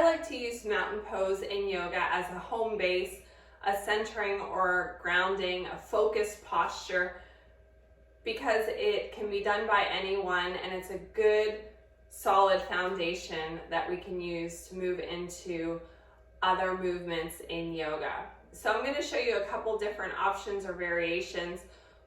I like to use mountain pose in yoga as a home base, a centering or grounding, a focused posture, because it can be done by anyone and it's a good solid foundation that we can use to move into other movements in yoga. So I'm going to show you a couple different options or variations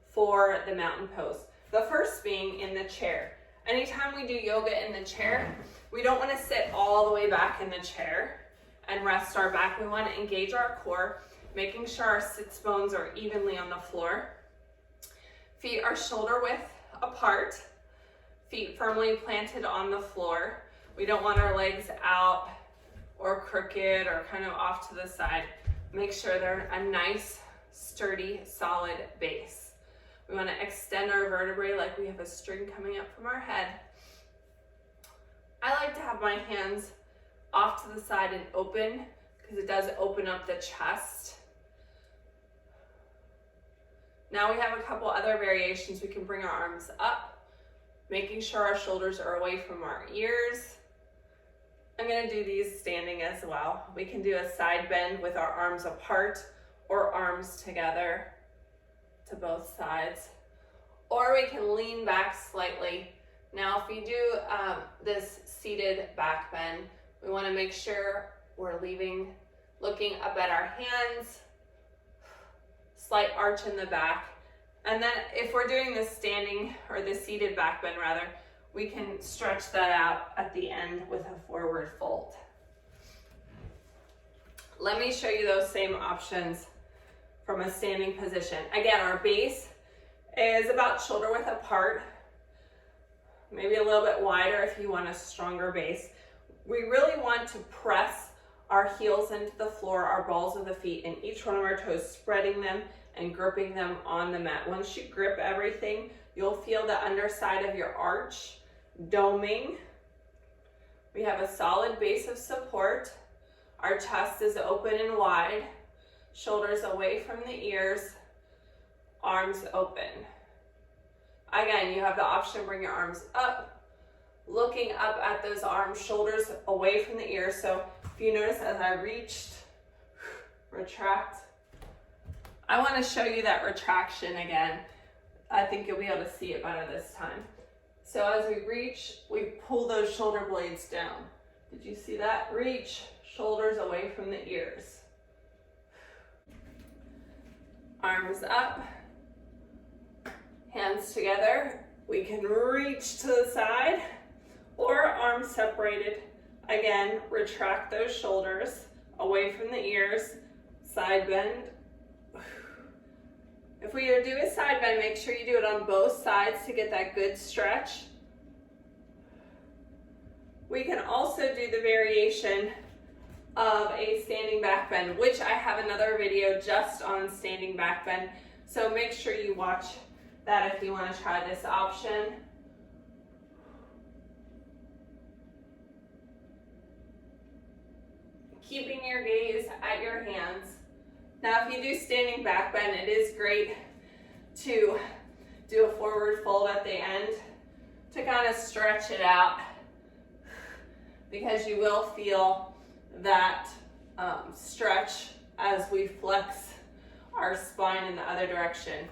for the mountain pose. The first being in the chair. Anytime we do yoga in the chair, we don't want to sit all the way back in the chair and rest our back. We want to engage our core, making sure our sits bones are evenly on the floor. Feet are shoulder width apart, feet firmly planted on the floor. We don't want our legs out or crooked or kind of off to the side. Make sure they're a nice, sturdy, solid base. We want to extend our vertebrae like we have a string coming up from our head. I like to have my hands off to the side and open because it does open up the chest. Now we have a couple other variations. We can bring our arms up, making sure our shoulders are away from our ears. I'm going to do these standing as well. We can do a side bend with our arms apart or arms together to both sides. Or we can lean back slightly. Now if you do this seated back bend, we want to make sure we're looking up at our hands, slight arch in the back. And then if we're doing this standing or the seated back bend rather, we can stretch that out at the end with a forward fold. Let me show you those same options from a standing position. Again, our base is about shoulder width apart, maybe a little bit wider if you want a stronger base. We really want to press our heels into the floor, our balls of the feet, and each one of our toes, spreading them and gripping them on the mat. Once you grip everything, you'll feel the underside of your arch doming. We have a solid base of support. Our chest is open and wide, shoulders away from the ears, arms open. Again, you have the option to bring your arms up, looking up at those arms, shoulders away from the ears. So if you notice as I reached, retract. I want to show you that retraction again. I think you'll be able to see it better this time. So as we reach, we pull those shoulder blades down. Did you see that? Reach, shoulders away from the ears. Arms up, hands together. We can reach to the side or arms separated. Again, retract those shoulders away from the ears, side bend. If we do a side bend, make sure you do it on both sides to get that good stretch. We can also do the variation of a standing back bend, which I have another video just on standing back bend. So make sure you watch that if you want to try this option. Keeping your gaze at your hands. Now, if you do standing back bend, it is great to do a forward fold at the end to kind of stretch it out, because you will feel that stretch as we flex our spine in the other direction.